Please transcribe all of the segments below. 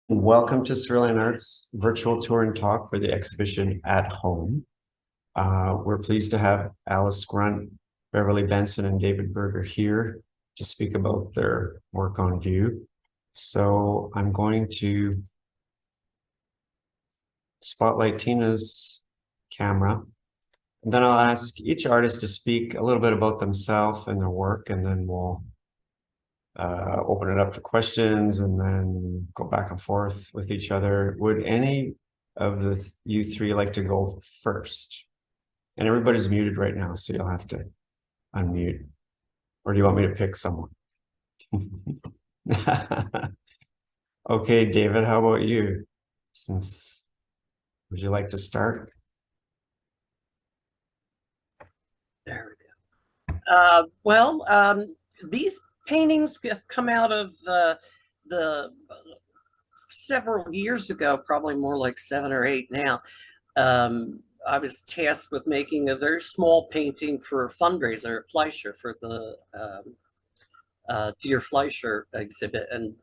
Welcome to Cerulean Arts virtual tour and talk for the exhibition At Home. We're pleased to have Alyce, Grunt, Beverly, Benson, and David Berger here to speak about their work on view. So I'm going to spotlight Tina's camera, and then I'll ask each artist to speak a little bit about themselves and their work, and then we'll open it up to questions and then go back and forth with each other. Would any of you three like to go first? And everybody's muted right now, so you'll have to unmute. Or do you want me to pick someone? Okay, David, how about you? Would you like to start? There we go. These paintings have come out of the several years ago, probably more like 7 or 8 now. I was tasked with making a very small painting for a fundraiser at Fleischer for the Dear Fleischer exhibit. And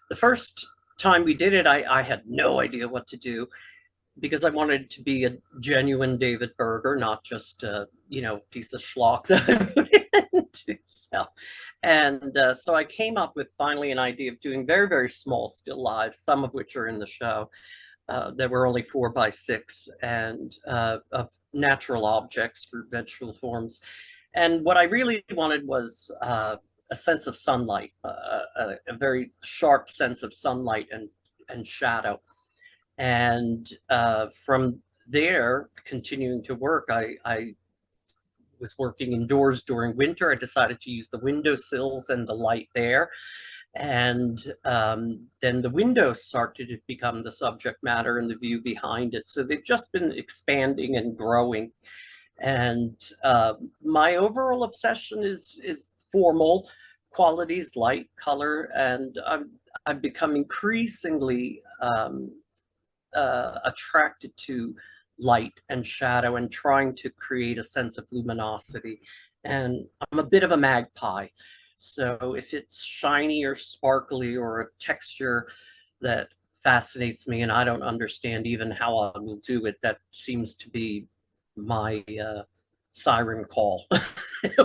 the first time we did it, I had no idea what to do, because I wanted to be a genuine David Berger, not just a piece of schlock that I put into sell. And so I came up with finally an idea of doing very, very small still lives, some of which are in the show. That were only 4 by 6, and of natural objects for vegetable forms. And what I really wanted was a sense of sunlight, a very sharp sense of sunlight and shadow. And from there, continuing to work, I was working indoors during winter. I decided to use the windowsills and the light there. And then the windows started to become the subject matter and the view behind it. So they've just been expanding and growing. And my overall obsession is formal qualities, light, color, and I've become increasingly attracted to light and shadow and trying to create a sense of luminosity. And I'm a bit of a magpie. So if it's shiny or sparkly or a texture that fascinates me and I don't understand even how I will do it, that seems to be my siren call.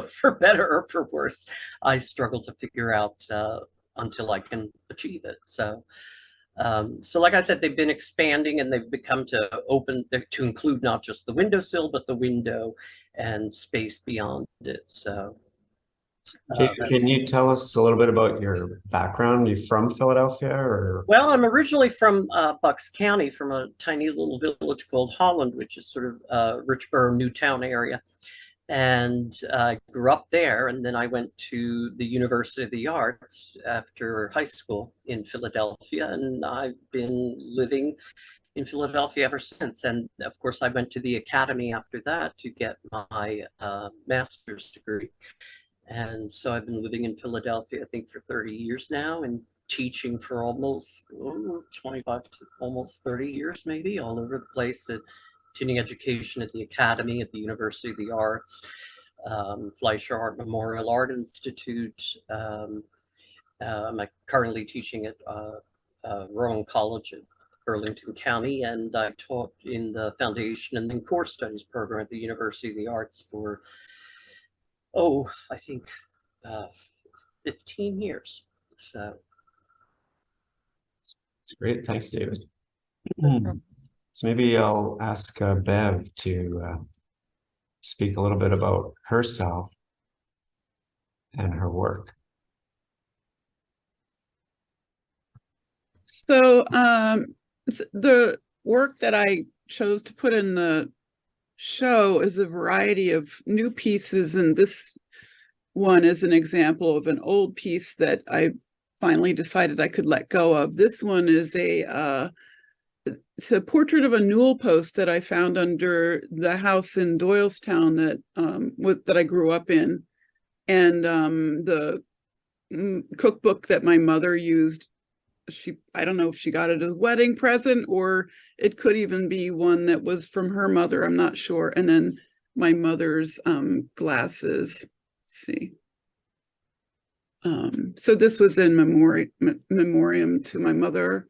For better or for worse, I struggle to figure out until I can achieve it. So like I said, they've been expanding and they've become to include not just the windowsill, but the window and space beyond it. So can you tell us a little bit about your background? Are you from Philadelphia, or? Well, I'm originally from Bucks County, from a tiny little village called Holland, which is sort of Richboro, Newtown area. And I grew up there, and then I went to the University of the Arts after high school in Philadelphia, and I've been living in Philadelphia ever since. And of course, I went to the academy after that to get my master's degree. And so I've been living in Philadelphia, I think, for 30 years now, and teaching for almost 25 to almost 30 years, maybe, all over the place, at continuing education at the Academy, at the University of the Arts, Fleischer Art Memorial Art Institute. I'm currently teaching at Rowan College at Burlington County, and I've taught in the foundation and then core studies program at the University of the Arts for I think 15 years. So It's great. Thanks, David. So maybe I'll ask Bev to speak a little bit about herself and her work. So the work that I chose to put in the show is a variety of new pieces, and this one is an example of an old piece that I finally decided I could let go of. This one is it's a portrait of a newel post that I found under the house in Doylestown that I grew up in, and the cookbook that my mother used. I don't know if she got it as a wedding present, or it could even be one that was from her mother. I'm not sure. And then my mother's glasses. Let's see. So this was in memoriam to my mother.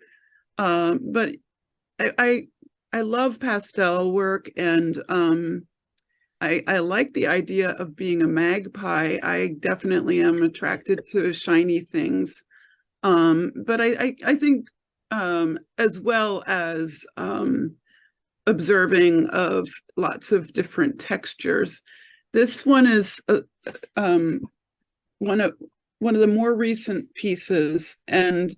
But I love pastel work, and I like the idea of being a magpie. I definitely am attracted to shiny things. But I think as well as observing of lots of different textures. This one is one of the more recent pieces, and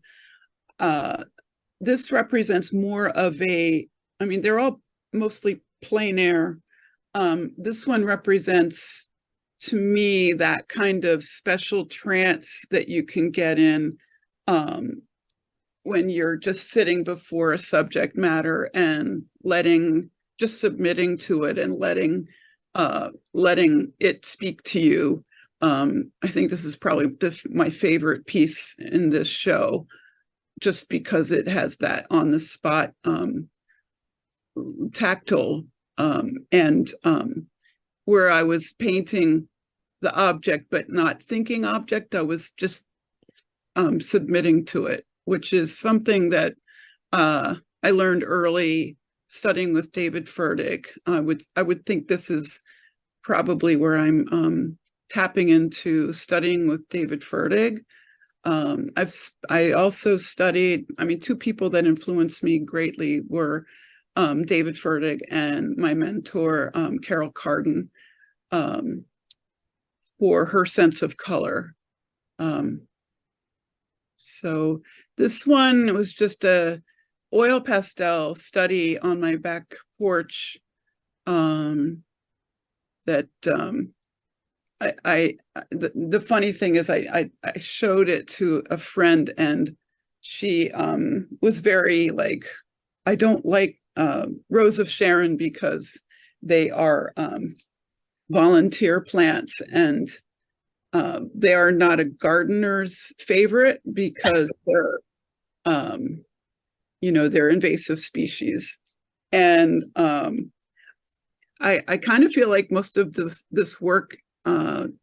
this represents more of a, I mean, they're all mostly plein air. This one represents, to me, that kind of special trance that you can get in when you're just sitting before a subject matter and just submitting to it and letting it speak to you. I think this is probably my favorite piece in this show, just because it has that on the spot tactile, and where I was painting the object but not thinking object, I was just submitting to it, which is something that I learned early studying with David Fertig. I would think this is probably where I'm tapping into studying with David Fertig. I also studied, I mean, two people that influenced me greatly were David Fertig and my mentor, Carol Carden, for her sense of color. So this one was just a oil pastel study on my back porch that the funny thing is I showed it to a friend, and she was very like, I don't like Rose of Sharon because they are volunteer plants, and they are not a gardener's favorite because they're they're invasive species. And I kind of feel like most of this work, when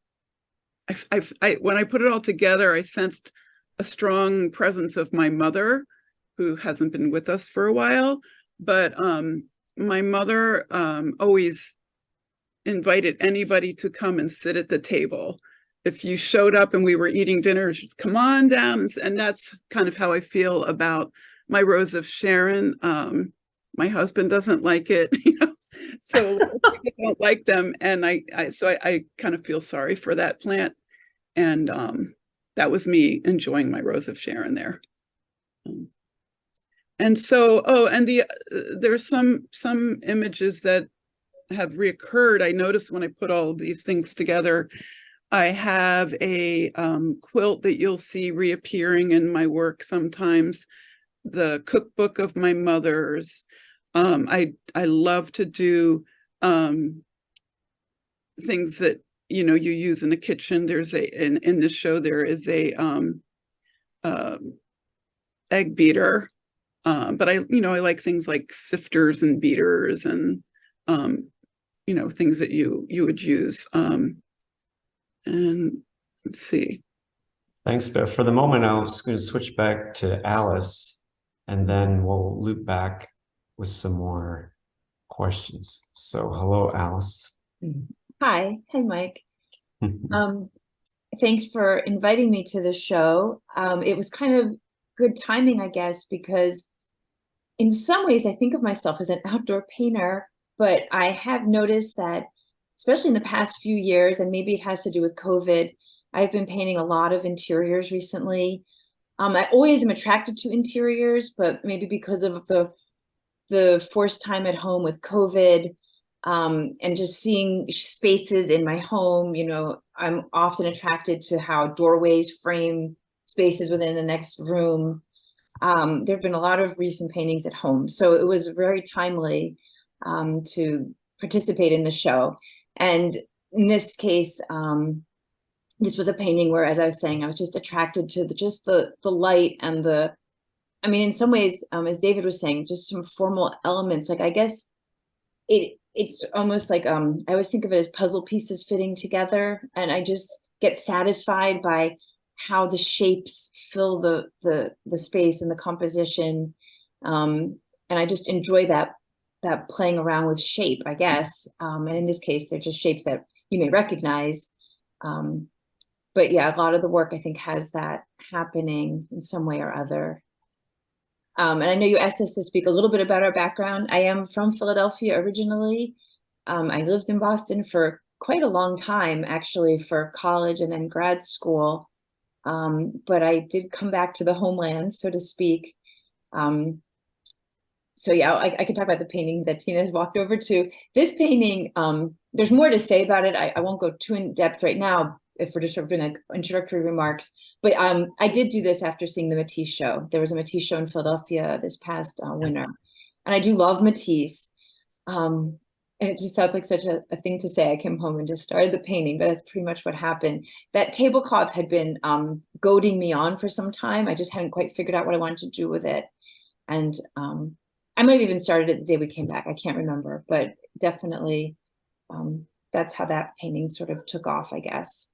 I put it all together, I sensed a strong presence of my mother, who hasn't been with us for a while. But my mother always invited anybody to come and sit at the table. If you showed up and we were eating dinner, she'd come on down. And that's kind of how I feel about my Rose of Sharon. My husband doesn't like it, so I don't like them. And I kind of feel sorry for that plant. And that was me enjoying my Rose of Sharon there. And so, there's some images that have reoccurred. I noticed when I put all of these things together, I have a quilt that you'll see reappearing in my work sometimes, the cookbook of my mother's. I love to do things that you use in the kitchen. There's in this show there is a egg beater, but I like things like sifters and beaters and things that you would use. And let's see. Thanks, Bev. For the moment, I was going to switch back to Alyce, and then we'll loop back with some more questions. So, hello, Alyce. Hi, Mike. Thanks for inviting me to the show. It was kind of good timing, I guess, because in some ways I think of myself as an outdoor painter, but I have noticed that, especially in the past few years, and maybe it has to do with COVID, I've been painting a lot of interiors recently. I always am attracted to interiors, but maybe because of the forced time at home with COVID, and just seeing spaces in my home, I'm often attracted to how doorways frame spaces within the next room. There have been a lot of recent paintings at home, so it was very timely to participate in the show. And in this case, this was a painting where, as I was saying, I was just attracted to the light and in some ways, as David was saying, just some formal elements. Like, I guess it's almost like, I always think of it as puzzle pieces fitting together. And I just get satisfied by how the shapes fill the space and the composition. And I just enjoy that playing around with shape, I guess. And in this case, they're just shapes that you may recognize. But yeah, a lot of the work I think has that happening in some way or other. And I know you asked us to speak a little bit about our background. I am from Philadelphia originally. I lived in Boston for quite a long time, actually, for college and then grad school. But I did come back to the homeland, so to speak. So yeah, I can talk about the painting that Tina has walked over to. This painting, there's more to say about it. I won't go too in depth right now if we're just sort of doing like introductory remarks. But I did do this after seeing the Matisse show. There was a Matisse show in Philadelphia this past winter. And I do love Matisse. And it just sounds like such a thing to say. I came home and just started the painting, but that's pretty much what happened. That tablecloth had been goading me on for some time. I just hadn't quite figured out what I wanted to do with it. And I might have even started it the day we came back. I can't remember, but definitely that's how that painting sort of took off, I guess.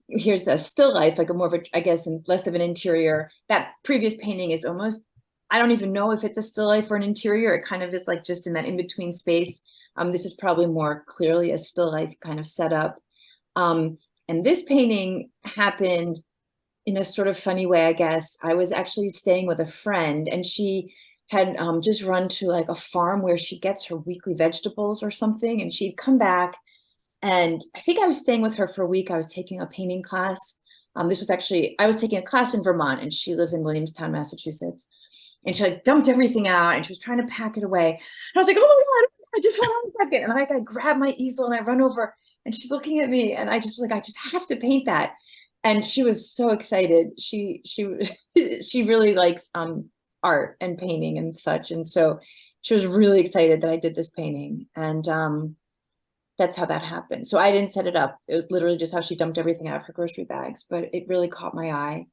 Here's a still life, like a more of a, I guess, and less of an interior. That previous painting is almost, I don't even know if it's a still life or an interior. It kind of is like just in that in-between space. This is probably more clearly a still life kind of setup. And this painting happened in a sort of funny way, I guess. I was actually staying with a friend, and she had just run to like a farm where she gets her weekly vegetables or something. And she'd come back, and I think I was staying with her for a week. I was taking a painting class. This was actually, I was taking a class in Vermont, and she lives in Williamstown, Massachusetts. And she like dumped everything out, and she was trying to pack it away. And I was like, oh my God, I just hold on a second. And I grab my easel and I run over, and she's looking at me, and I just was like, I just have to paint that. And she was so excited. She really likes art and painting and such. And so she was really excited that I did this painting. And that's how that happened. So I didn't set it up. It was literally just how she dumped everything out of her grocery bags, but it really caught my eye.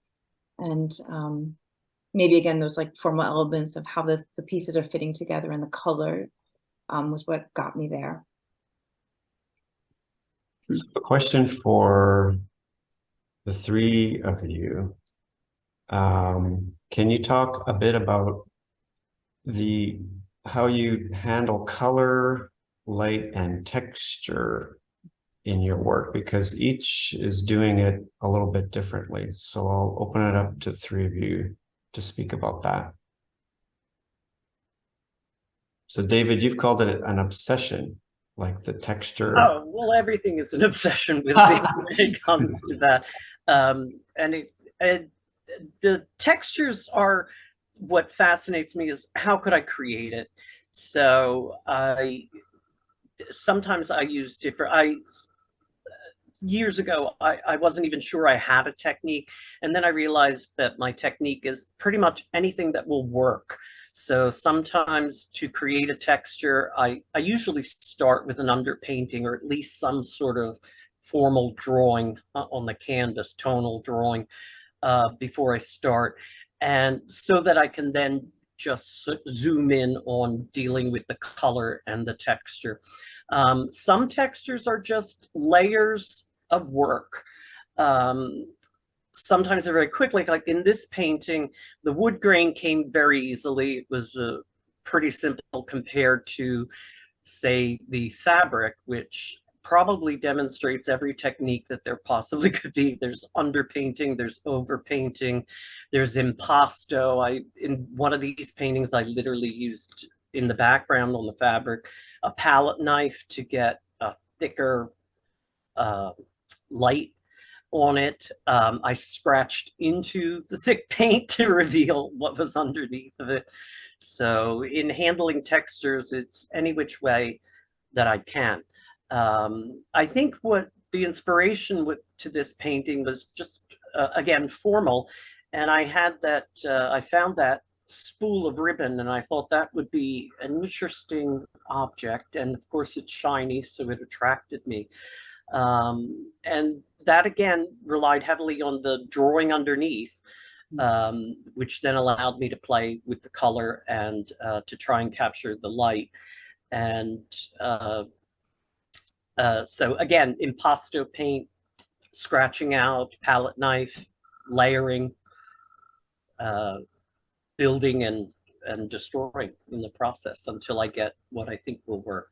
And maybe again, those like formal elements of how the pieces are fitting together and the color was what got me there. So a question for the three of you. Can you talk a bit about how you handle color, light, and texture in your work? Because each is doing it a little bit differently. So I'll open it up to the three of you to speak about that. So David, you've called it an obsession, like the texture. Oh, well, everything is an obsession with me when it comes to that. And the textures are what fascinates me, is how could I create it? So sometimes I use different, years ago, I wasn't even sure I had a technique. And then I realized that my technique is pretty much anything that will work. So sometimes to create a texture, I usually start with an underpainting, or at least some sort of formal drawing on the canvas, tonal drawing, before I start. And so that I can then just zoom in on dealing with the color and the texture. Some textures are just layers of work. Sometimes they're very quick, like in this painting, the wood grain came very easily. It was pretty simple compared to, say, the fabric, which probably demonstrates every technique that there possibly could be. There's underpainting, there's overpainting, there's impasto. In one of these paintings, I literally used, in the background on the fabric, a palette knife to get a thicker light on it. I scratched into the thick paint to reveal what was underneath of it. So in handling textures, it's any which way that I can. I think what the inspiration to this painting was just, again, formal. And I had that, I found that spool of ribbon, and I thought that would be an interesting object. And of course it's shiny, so it attracted me. And that again relied heavily on the drawing underneath, which then allowed me to play with the color and to try and capture the light. And so again, impasto paint, scratching out, palette knife, layering, building and destroying in the process until I get what I think will work.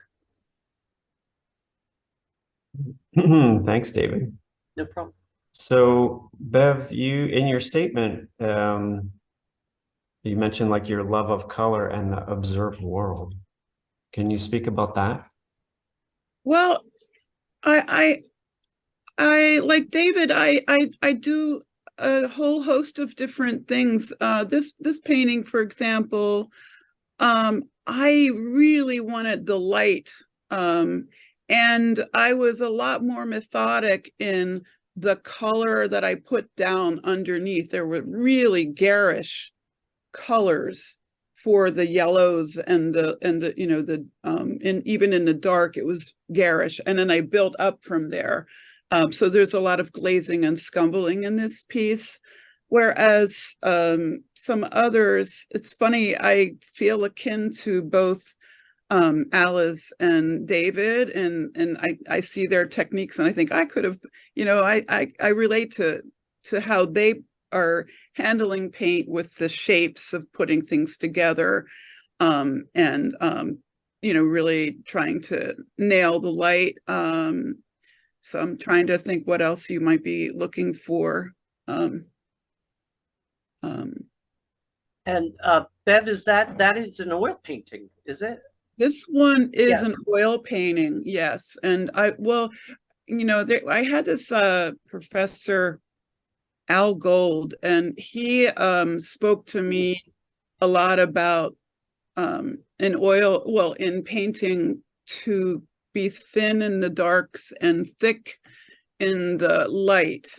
Thanks, David. No problem. So, Bev, you in your statement, you mentioned like your love of color and the observed world. Can you speak about that? Well, I like David, I do a whole host of different things. This painting, for example, I really wanted the light, and I was a lot more methodic in the color that I put down underneath. There were really garish colors for the yellows and the you know, the even in the dark it was garish, and then I built up from there. So there's a lot of glazing and scumbling in this piece, whereas some others, it's funny, I feel akin to both Alyce and David, and I see their techniques, and I think I could have, you know, I relate to how they are handling paint with the shapes of putting things together, and you know, really trying to nail the light. So I'm trying to think what else you might be looking for. And Bev, is that is an oil painting, is it? This one is an Yes. oil painting, yes. And well, you know, I had this professor, Al Gold, and he spoke to me a lot about in oil, well, in painting, to be thin in the darks and thick in the light.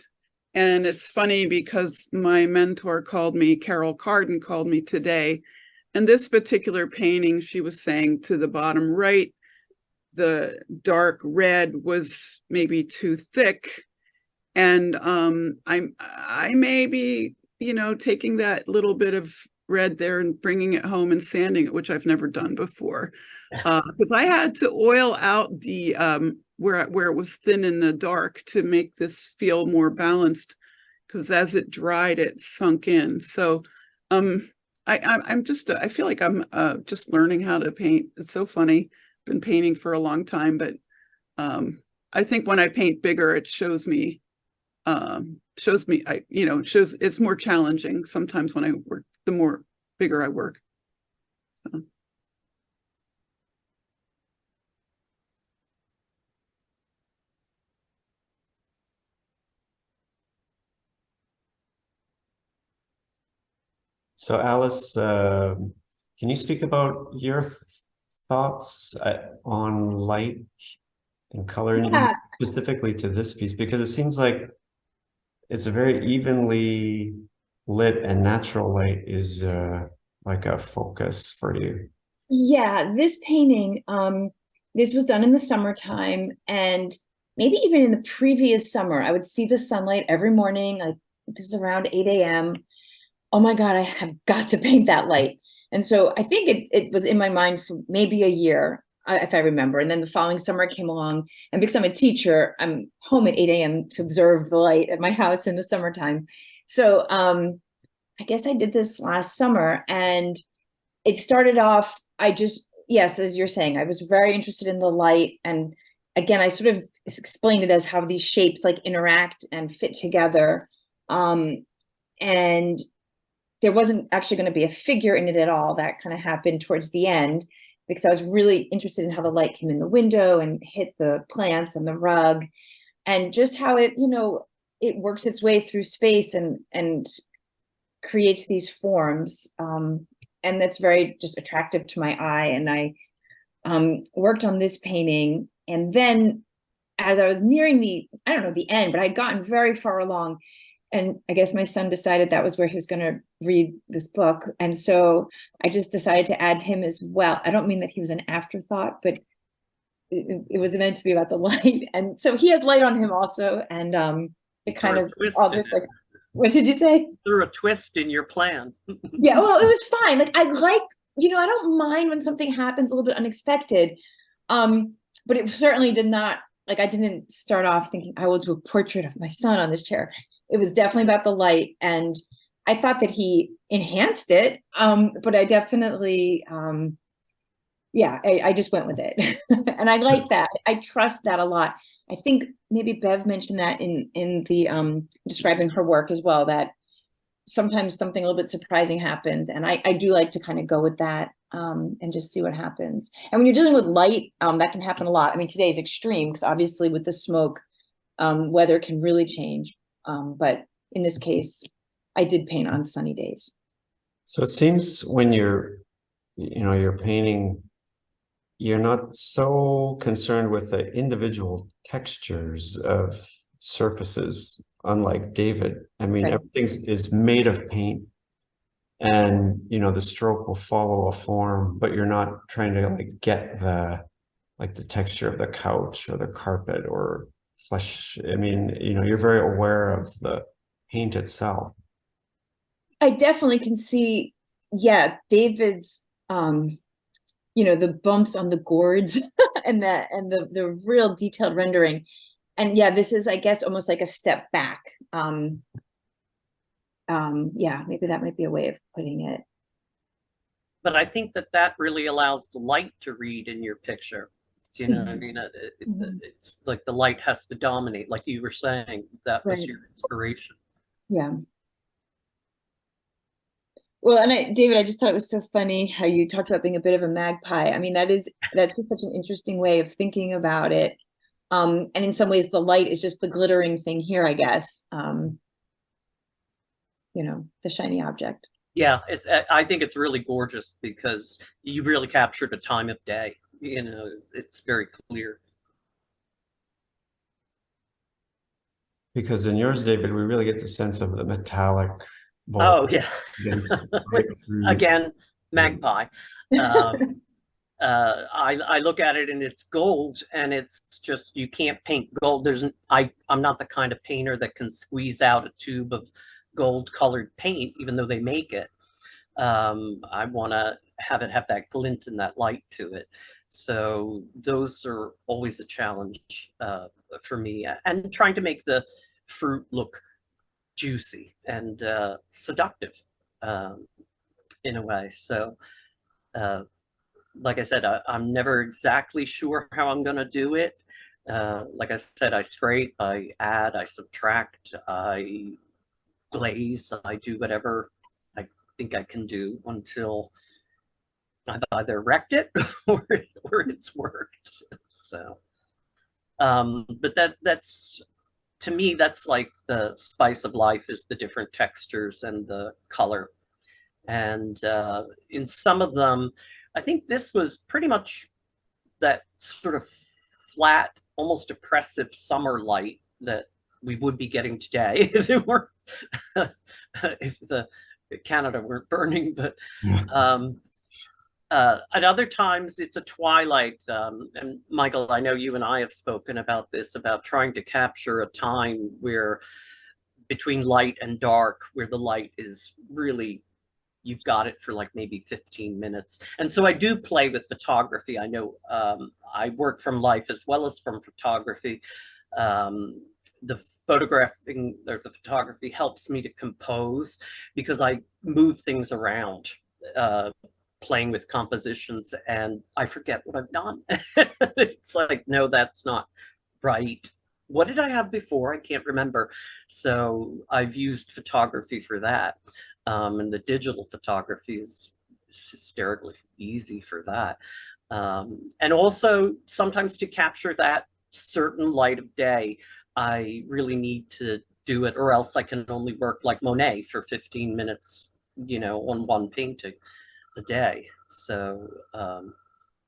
And it's funny because my mentor Carol Carden called me today, and this particular painting, she was saying to the bottom right, the dark red was maybe too thick. And I may be, you know, taking that little bit of red there and bringing it home and sanding it, which I've never done before, because I had to oil out the where it was thin in the dark to make this feel more balanced, because as it dried, it sunk in. So I'm just I feel like I'm just learning how to paint. It's so funny. Been painting for a long time, but I think when I paint bigger, it shows me you know, shows it's more challenging sometimes when I work, the more bigger I work. So, Alyce, can you speak about your thoughts on light and color, and specifically to this piece? Because it seems like it's a very evenly lit, and natural light is like a focus for you. Yeah, this painting, this was done in the summertime, and maybe even in the previous summer, I would see the sunlight every morning. Like, this is around 8 a.m. Oh my God, I have got to paint that light. And so I think it was in my mind for maybe a year, if I remember. And then the following summer came along, and because I'm a teacher, I'm home at 8 a.m. to observe the light at my house in the summertime. So I guess I did this last summer, and it started off, yes, as you're saying, I was very interested in the light. And again, I sort of explained it as how these shapes like interact and fit together. And there wasn't actually going to be a figure in it at all. That kind of happened towards the end, because I was really interested in how the light came in the window and hit the plants and the rug, and just how it, you know, it works its way through space and creates these forms. And that's very just attractive to my eye. And I worked on this painting. And then as I was nearing the end, but I'd gotten very far along. And I guess my son decided that was where he was going to read this book. And so I just decided to add him as well. I don't mean that he was an afterthought, but it was meant to be about the light. And so he has light on him also. And it kind of all just like, what did you say? Threw a twist in your plan. Yeah, well, it was fine. Like, I like, you know, I don't mind when something happens a little bit unexpected. But it certainly did not like I didn't start off thinking I will do a portrait of my son on this chair. It was definitely about the light, and I thought that he enhanced it, but I definitely, yeah, I just went with it. And I like that. I trust that a lot. I think maybe Bev mentioned that in the describing her work as well, that sometimes something a little bit surprising happens, and I do like to kind of go with that, and just see what happens. And when you're dealing with light, that can happen a lot. I mean, today's extreme because obviously with the smoke, weather can really change. But in this case, I did paint on sunny days. So it seems when you're painting, you're not so concerned with the individual textures of surfaces, unlike David. I mean, Right. everything is made of paint, and the stroke will follow a form, but you're not trying to like get the texture of the couch or the carpet or flesh. I mean, you're very aware of the paint itself. I definitely can see, yeah, David's, the bumps on the gourds and the real detailed rendering. And yeah, this is, I guess, almost like a step back. Yeah, maybe that might be a way of putting it. But I think that really allows the light to read in your picture. Do you know what I mean? It's like the light has to dominate, like you were saying, that was your inspiration. Yeah. Well, and David, I just thought it was so funny how you talked about being a bit of a magpie. I mean, that's just such an interesting way of thinking about it. And in some ways, the light is just the glittering thing here, I guess. The shiny object. Yeah, I think it's really gorgeous because you really captured the time of day. It's very clear. Because in yours, David, we really get the sense of the metallic. Oh yeah. Again, magpie. I look at it and it's gold, and it's just, you can't paint gold. I'm not the kind of painter that can squeeze out a tube of gold colored paint, even though they make it. I want to have it have that glint and that light to it. So those are always a challenge for me, and trying to make the fruit look juicy and seductive in a way. So like I said, I'm never exactly sure how I'm going to do it. Like I said, I scrape, I add, I subtract, I glaze, I do whatever I think I can do until I've either wrecked it or it's worked. So but that's, to me, that's like the spice of life, is the different textures and the color. And in some of them, I think this was pretty much that sort of flat, almost oppressive summer light that we would be getting today if it weren't if the Canada weren't burning. But at other times it's a twilight, and Michael, I know you and I have spoken about this, about trying to capture a time where between light and dark, where the light is really, you've got it for like maybe 15 minutes. And so I do play with photography. I know I work from life as well as from photography. The photographing or the photography helps me to compose because I move things around, playing with compositions, and I forget what I've done. It's like, no, that's not right. What did I have before? I can't remember. So I've used photography for that. And the digital photography is hysterically easy for that. And also sometimes to capture that certain light of day, I really need to do it, or else I can only work like Monet for 15 minutes, on one painting a day. So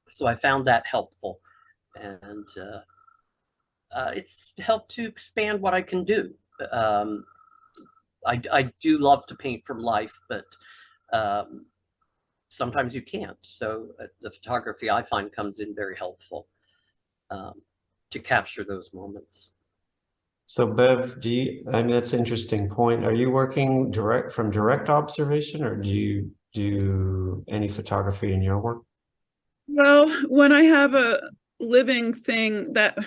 so I found that helpful, and it's helped to expand what I can do. I do love to paint from life, but sometimes you can't. So the photography, I find, comes in very helpful to capture those moments. So Bev, I mean, that's an interesting point. Are you working from direct observation, or do you do any photography in your work? Well, when I have a living thing that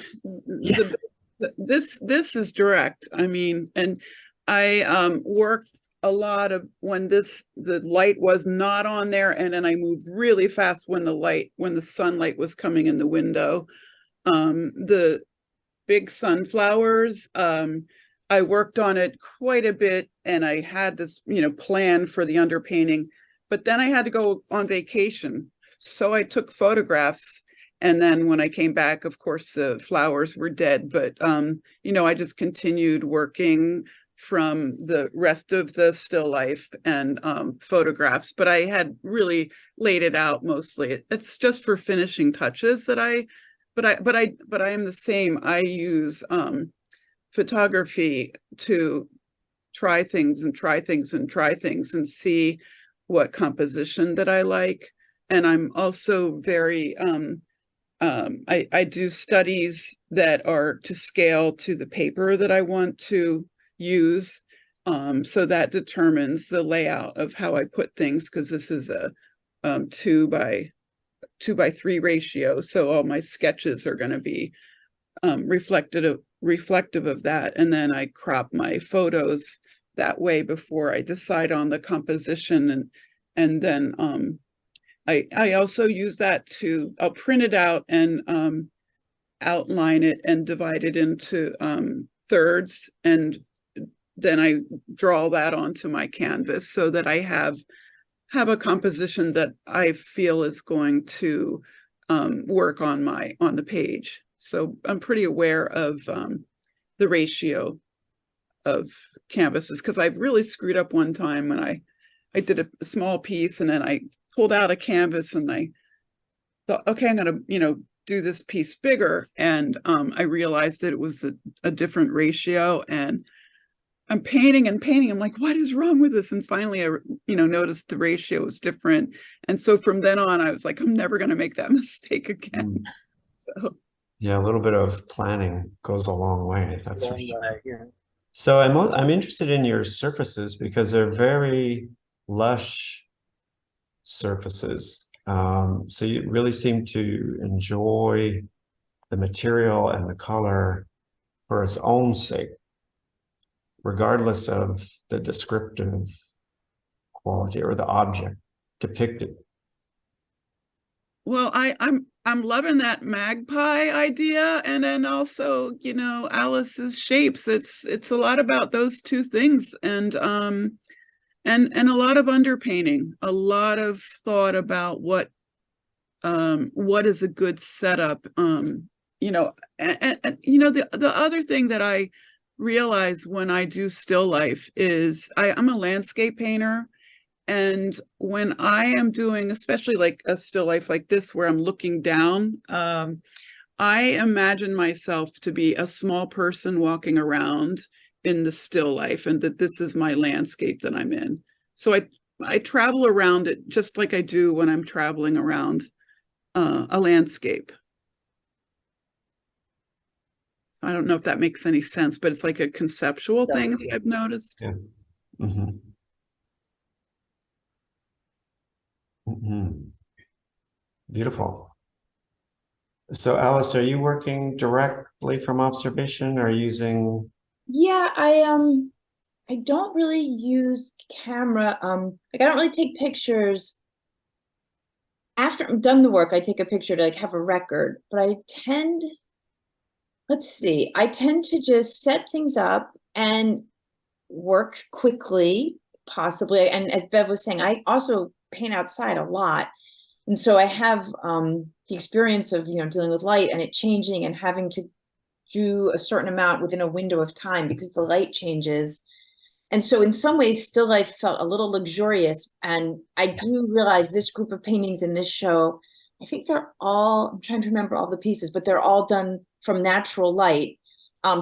this is direct. I mean, and I worked a lot of when the light was not on there, and then I moved really fast when the sunlight was coming in the window. The big sunflowers, I worked on it quite a bit, and I had this, plan for the underpainting, but then I had to go on vacation. So I took photographs, and then when I came back, of course, the flowers were dead, but, I just continued working from the rest of the still life and photographs, but I had really laid it out mostly. It's just for finishing touches that but I am the same. I use photography to try things and try things and try things and see what composition that I like. And I'm also very, I do studies that are to scale to the paper that I want to use. So that determines the layout of how I put things, because this is a 2:3 ratio. So all my sketches are going to be reflective of that. And then I crop my photos that way before I decide on the composition. And then I also use that I'll print it out and outline it and divide it into thirds. And then I draw that onto my canvas so that I have a composition that I feel is going to work on the page. So I'm pretty aware of the ratio of canvases, because I've really screwed up one time when I did a small piece, and then I pulled out a canvas and I thought, okay, I'm gonna, do this piece bigger. And I realized that it was a different ratio, and I'm painting and painting. I'm like, what is wrong with this? And finally I, noticed the ratio was different. And so from then on, I was like, I'm never going to make that mistake again. So yeah, a little bit of planning goes a long way. That's for Long sure. way, yeah. So I'm interested in your surfaces because they're very lush surfaces. So you really seem to enjoy the material and the color for its own sake, regardless of the descriptive quality or the object depicted. Well, I'm loving that magpie idea, and then also, Alyce's shapes. It's a lot about those two things, and a lot of underpainting, a lot of thought about what is a good setup. And the other thing that I realize when I do still life is I'm a landscape painter. And when I am doing, especially like a still life like this, where I'm looking down, I imagine myself to be a small person walking around in the still life, and that this is my landscape that I'm in. So I travel around it just like I do when I'm traveling around a landscape. I don't know if that makes any sense, but it's like a conceptual thing that I've noticed. Yes. Mm-hmm. Mm-hmm. Beautiful. So Alyce, are you working directly from observation or using? Yeah, I don't really use camera. Like I don't really take pictures. After I'm done the work, I take a picture to like have a record, but I tend to just set things up and work quickly, possibly. And as Bev was saying, I also paint outside a lot. And so I have the experience of, dealing with light and it changing and having to do a certain amount within a window of time because the light changes. And so in some ways, still life felt a little luxurious. And I do realize this group of paintings in this show, I think I'm trying to remember all the pieces, but they're all done from natural light.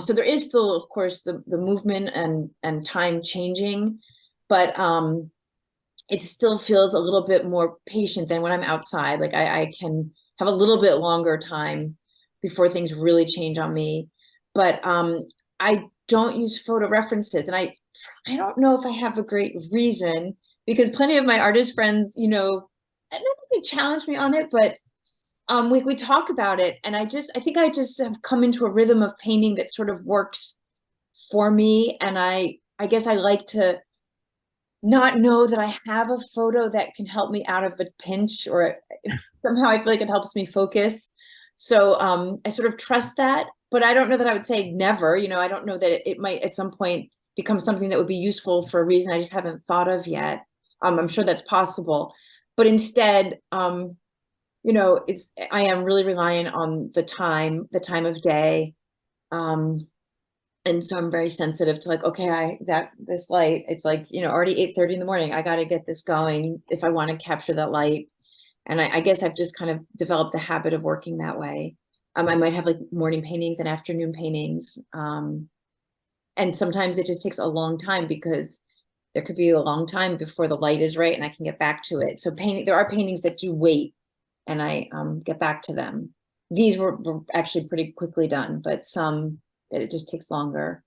So there is still, of course, the movement and time changing, but it still feels a little bit more patient than when I'm outside. Like I can have a little bit longer time before things really change on me. But I don't use photo references, and I don't know if I have a great reason, because plenty of my artist friends, I don't think they challenge me on it, but we talk about it, and I think I just have come into a rhythm of painting that sort of works for me. And I guess I like to not know that I have a photo that can help me out of a pinch, or somehow I feel like it helps me focus. So I sort of trust that, but I don't know that I would say never. I don't know that it might at some point become something that would be useful for a reason I just haven't thought of yet. I'm sure that's possible, but instead, I am really relying on the time of day. And so I'm very sensitive to, like, okay, this light, it's like, already 8:30 in the morning. I got to get this going if I want to capture that light. And I guess I've just kind of developed the habit of working that way. I might have like morning paintings and afternoon paintings. And sometimes it just takes a long time, because there could be a long time before the light is right and I can get back to it. So there are paintings that do wait, and I get back to them. These were actually pretty quickly done, but some that it just takes longer.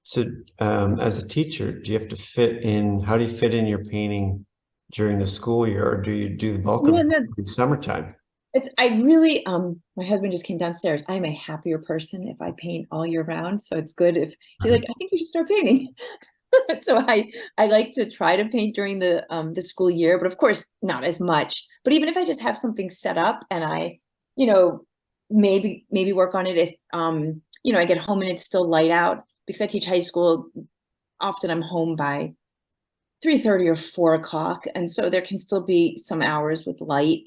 So as a teacher, do you have to how do you fit in your painting during the school year, or do you do the bulk of it in summertime? I really, my husband just came downstairs. I'm a happier person if I paint all year round. So it's good if he's like, I think you should start painting. So I like to try to paint during the school year, but of course not as much. But even if I just have something set up and I, maybe work on it if I get home and it's still light out, because I teach high school. Often I'm home by 3:30 or 4 o'clock, and so there can still be some hours with light.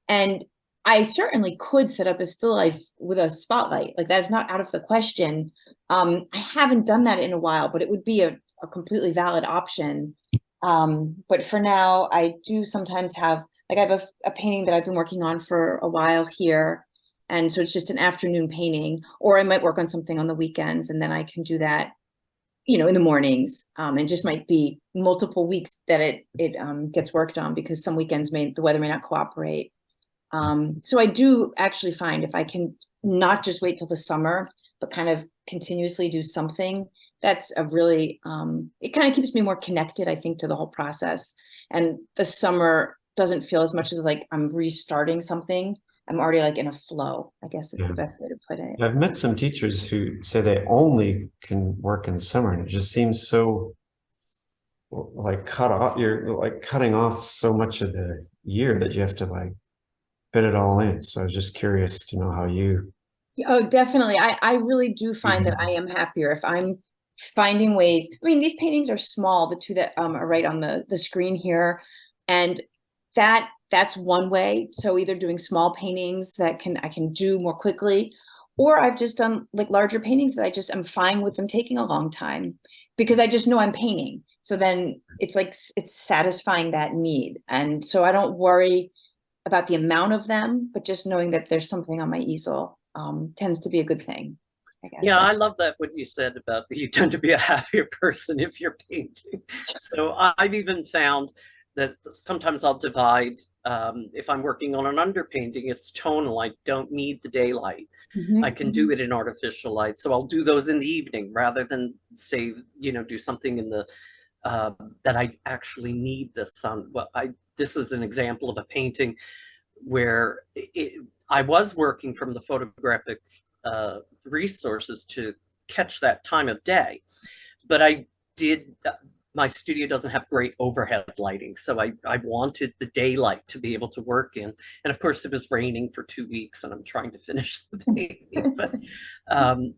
And I certainly could set up a still life with a spotlight. Like, that's not out of the question. I haven't done that in a while, but it would be a completely valid option. But for now, I do sometimes have, like, I have a painting that I've been working on for a while here. And so it's just an afternoon painting, or I might work on something on the weekends, and then I can do that, in the mornings. And just might be multiple weeks that it gets worked on, because some weekends the weather may not cooperate. So I do actually find if I can not just wait till the summer, but kind of continuously do something, that's a really, it kind of keeps me more connected, I think, to the whole process. And the summer doesn't feel as much as like I'm restarting something. I'm already like in a flow, I guess is the best way to put it. I've met some teachers who say they only can work in summer, and it just seems so like you're like cutting off so much of the year that you have to like fit it all in. So I was just curious to know how you. Oh, definitely. I really do find that I am happier if I'm finding ways. I mean, these paintings are small, the two that are right on the screen here. And that's one way. So either doing small paintings that I can do more quickly, or I've just done like larger paintings that I'm fine with them taking a long time, because I just know I'm painting. So then it's like, it's satisfying that need. And so I don't worry about the amount of them, but just knowing that there's something on my easel tends to be a good thing, I guess. Yeah, I love that what you said about you tend to be a happier person if you're painting. So I've even found that sometimes I'll divide, if I'm working on an underpainting, it's tonal. I don't need the daylight. I can do it in artificial light. So I'll do those in the evening rather than say, do something in the, that I actually need the sun. Well, this is an example of a painting where I was working from the photographic resources to catch that time of day, but my studio doesn't have great overhead lighting, so I wanted the daylight to be able to work in. And of course it was raining for 2 weeks and I'm trying to finish the painting. But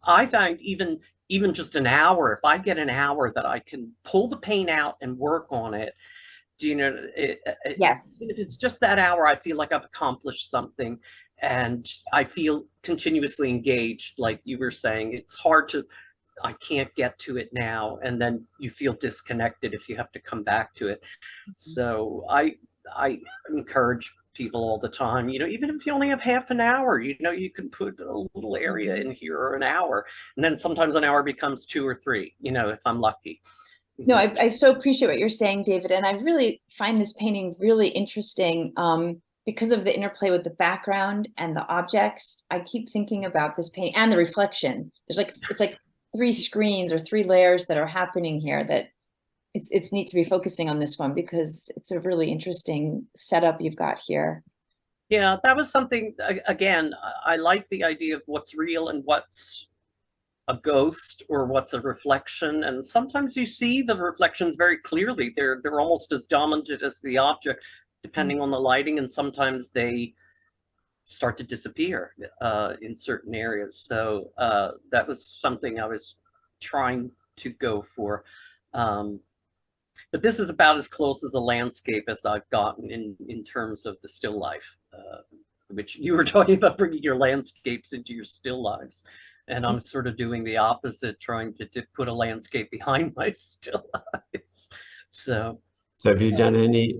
I find even just an hour, if I get an hour that I can pull the paint out and work on it, yes, if it's just that hour, I feel like I've accomplished something, and I feel continuously engaged. Like you were saying, it's hard I can't get to it now, and then you feel disconnected if you have to come back to it. So I encourage people all the time, even if you only have half an hour, you can put a little area in here, or an hour, and then sometimes an hour becomes 2 or 3, if I'm lucky. No, I so appreciate what you're saying, David. And I really find this painting really interesting because of the interplay with the background and the objects. I keep thinking about this painting and the reflection. It's like 3 screens or 3 layers that are happening here, that it's neat to be focusing on this one, because it's a really interesting setup you've got here. Yeah, that was something, again, I like the idea of what's real and what's a ghost or what's a reflection. And sometimes you see the reflections very clearly. They're almost as dominant as the object, depending on the lighting, and sometimes they start to disappear in certain areas. So that was something I was trying to go for. But this is about as close as a landscape as I've gotten in terms of the still life, which you were talking about bringing your landscapes into your still lives. And I'm sort of doing the opposite, trying to put a landscape behind my still lives. So have you done any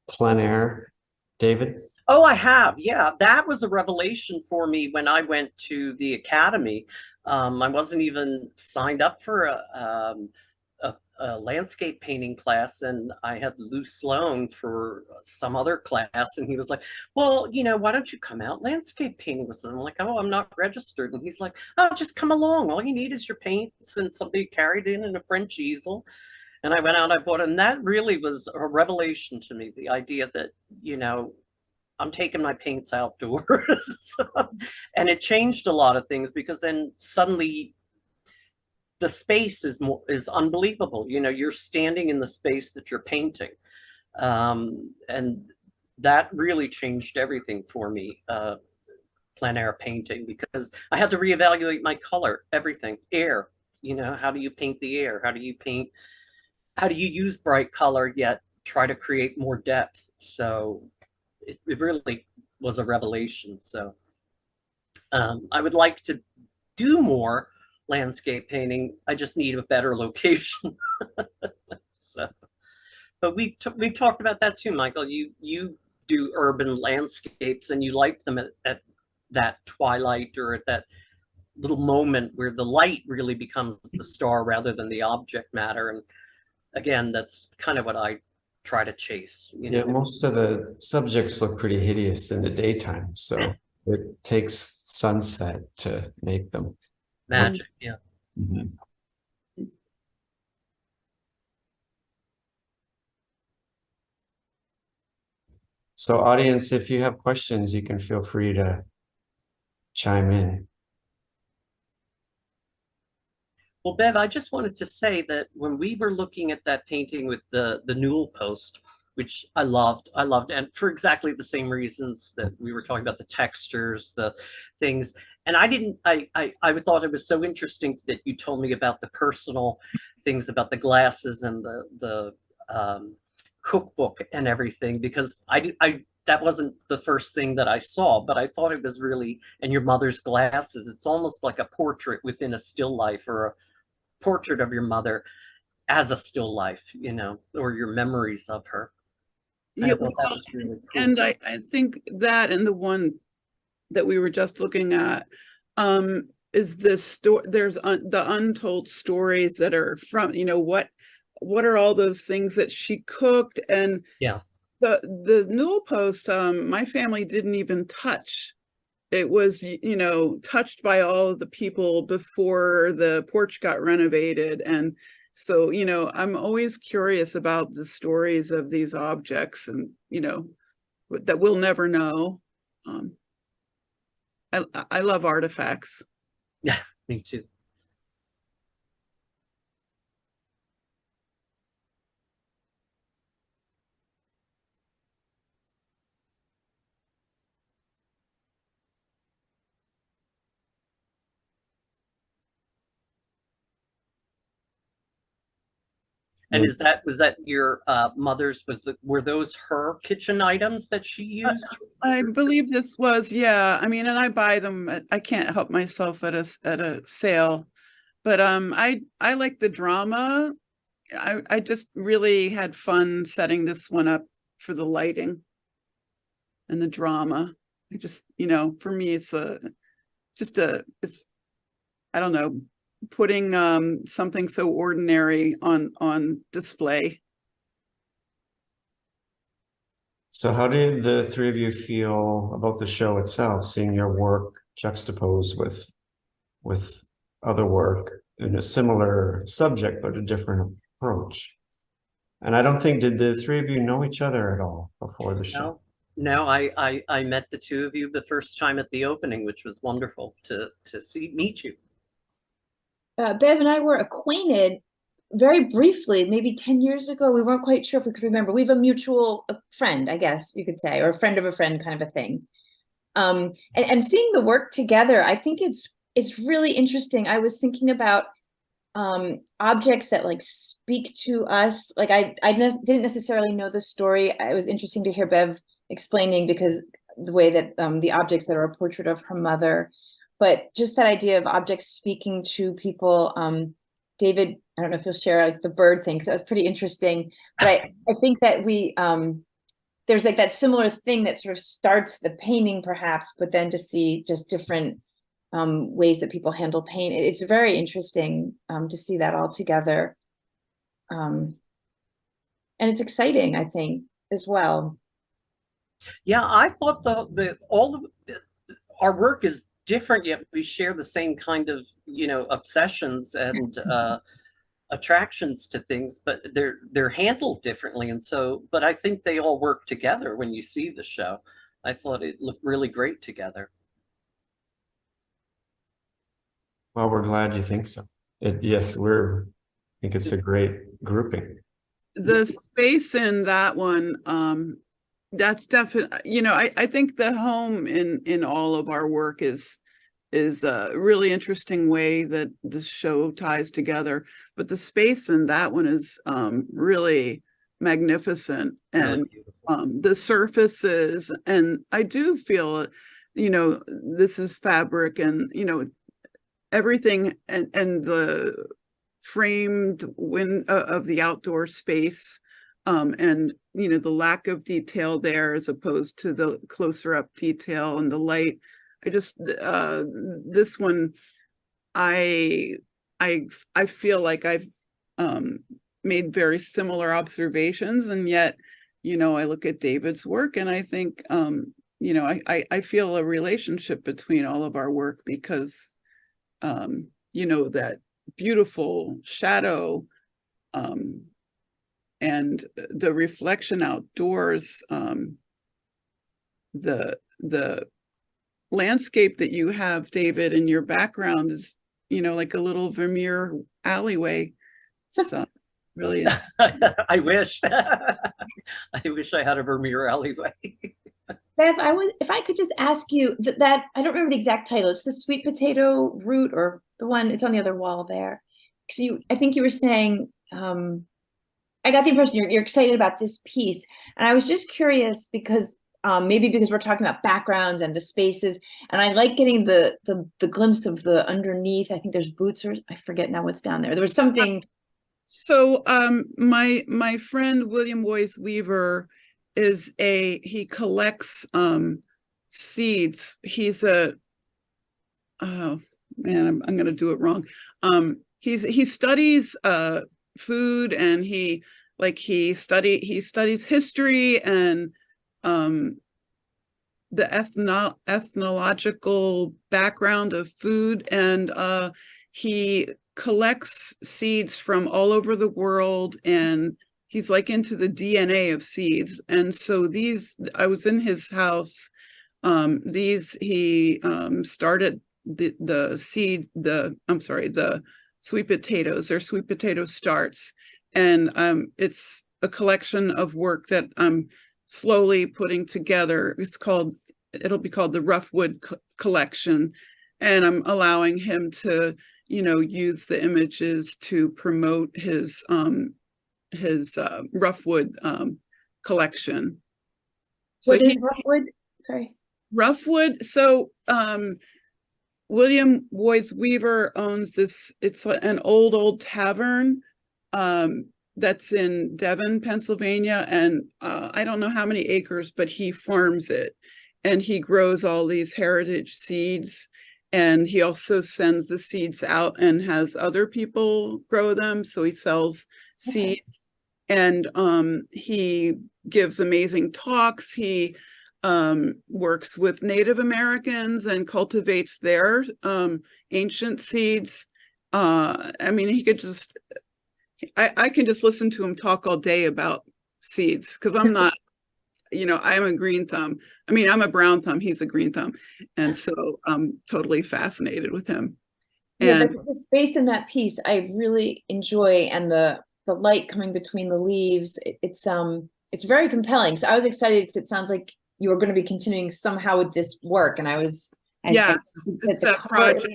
plein air, David? oh, I have. Yeah, that was a revelation for me when I went to the academy. I wasn't even signed up for a landscape painting class, and I had Lou Sloan for some other class, and he was like, "Well, why don't you come out landscape painting with us?" I'm like, "Oh, I'm not registered." And he's like, "Oh, just come along. All you need is your paints and something carried in a French easel." And I went out, I bought it, and that really was a revelation to me. The idea that, I'm taking my paints outdoors. And it changed a lot of things, because then suddenly the space is unbelievable. You're standing in the space that you're painting. And that really changed everything for me, plein air painting, because I had to reevaluate my color, everything, air. How do you paint the air? How do you use bright color yet try to create more depth? So it really was a revelation. So I would like to do more landscape painting. I just need a better location. So, but we've talked about that too, Michael. You do urban landscapes, and you like them at that twilight, or at that little moment where the light really becomes the star rather than the object matter. And again, that's kind of what I try to chase. Yeah, most of the subjects look pretty hideous in the daytime, so it takes sunset to make them. Magic, yeah. Mhm. So audience, if you have questions, you can feel free to chime in. Well, Bev, I just wanted to say that when we were looking at that painting with the newel post, which I loved, and for exactly the same reasons that we were talking about, the textures, the things. And I thought it was so interesting that you told me about the personal things about the glasses and the cookbook and everything, because that wasn't the first thing that I saw, but I thought it was really, and your mother's glasses, it's almost like a portrait within a still life, or a portrait of your mother as a still life, or your memories of her. I thought that was really cool. And I think that, and the one that we were just looking at, is this story. There's the untold stories that are from, what are all those things that she cooked. And yeah, the newel post, my family didn't even touch. It was, touched by all of the people before the porch got renovated. And so, I'm always curious about the stories of these objects, and, that we'll never know. I love artifacts. yeah, me too. And was that your mother's, were those her kitchen items that she used? I believe this was, yeah. I mean, and I buy them. I can't help myself at a sale, but I like the drama. I just really had fun setting this one up for the lighting and the drama. I just, for me, it's I don't know, putting something so ordinary on display. So how did the three of you feel about the show itself, seeing your work juxtaposed with other work in a similar subject, but a different approach? And I don't think, did the three of you know each other at all before the show? No, I met the two of you the first time at the opening, which was wonderful to meet you. Bev and I were acquainted very briefly, maybe 10 years ago. We weren't quite sure if we could remember. We have a mutual friend, I guess you could say, or a friend of a friend kind of a thing. And seeing the work together, I think it's really interesting. I was thinking about objects that like speak to us. Like didn't necessarily know the story. It was interesting to hear Bev explaining, because the way that the objects that are a portrait of her mother, but just that idea of objects speaking to people. David, I don't know if you'll share like the bird thing, because that was pretty interesting. But I think that we there's like that similar thing that sort of starts the painting perhaps, but then to see just different ways that people handle pain. It's very interesting to see that all together. And it's exciting, I think, as well. Yeah, I thought our work is different, yet we share the same kind of, obsessions and attractions to things, but they're handled differently. And so, but I think they all work together when you see the show. I thought it looked really great together. Well, we're glad you think so. Yes, I think it's a great grouping. The space in that one, that's definitely, I think the home in all of our work is a really interesting way that the show ties together. But the space in that one is really magnificent, and the surfaces, and I do feel, this is fabric, and everything, and the framed of the outdoor space, and the lack of detail there as opposed to the closer up detail and the light. I just this one, I feel like I've made very similar observations, and yet I look at David's work and I think I feel a relationship between all of our work, because that beautiful shadow and the reflection outdoors, the landscape that you have, David, in your background is like a little Vermeer alleyway. So really I wish I wish I had a Vermeer alleyway. Bev, if I could just ask you that I don't remember the exact title. It's the sweet potato root, or the one, it's on the other wall there. Because I think you were saying, I got the impression you're excited about this piece. And I was just curious because maybe because we're talking about backgrounds and the spaces, and I like getting the glimpse of the underneath. I think there's boots, or I forget now what's down there. There was something. So my friend William Boyce Weaver he collects seeds. He's oh man, I'm gonna do it wrong. He studies food, and he studies history and the ethnological background of food, and he collects seeds from all over the world, and he's like into the DNA of seeds. And so I was in his house. He started the sweet potatoes. They're sweet potato starts, and it's a collection of work that I'm slowly putting together. It'll be called the Roughwood Collection, and I'm allowing him to use the images to promote his Roughwood collection. What is Roughwood? Sorry. Roughwood. So William Boyce Weaver owns this. It's an old tavern that's in Devon, Pennsylvania, and I don't know how many acres, but he farms it, and he grows all these heritage seeds. And he also sends the seeds out and has other people grow them. So he sells seeds, and he gives amazing talks. He works with Native Americans and cultivates their ancient seeds. I mean, he could just, I can just listen to him talk all day about seeds, because I'm not, you know, I'm a green thumb. I mean, I'm a brown thumb. He's a green thumb. And so I'm totally fascinated with him. Yeah, And the space in that piece I really enjoy, and the light coming between the leaves. It's very compelling. So I was excited because it sounds like you were going to be continuing somehow with this work, and I was. yes, it's a project.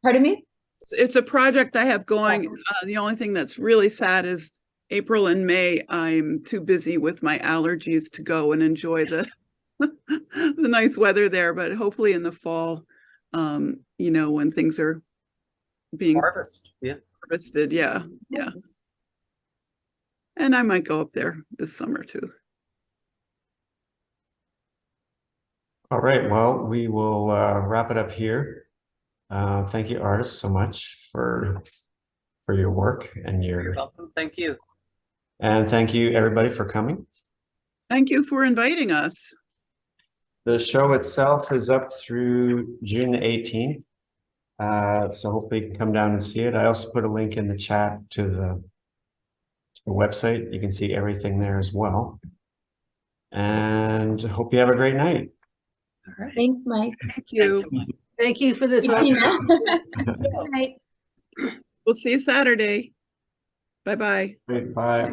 Pardon me? It's a project I have going. The only thing that's really sad is April and May, I'm too busy with my allergies to go and enjoy the the nice weather there. But hopefully in the fall, you know, when things are being harvested, yeah. And I might go up there this summer too. All right, well, we will wrap it up here. Thank you, artists, so much for your work and You're welcome. Thank you. and thank you everybody for coming. Thank you for inviting us. The show itself is up through June the 18th. So hopefully you can come down and see it. I also put a link in the chat to the website. You can see everything there as well. And hope you have a great night. All right. Thanks, Mike. Thank you. Thank you for this. Good night. We'll see you Saturday. Bye-bye. Great, bye.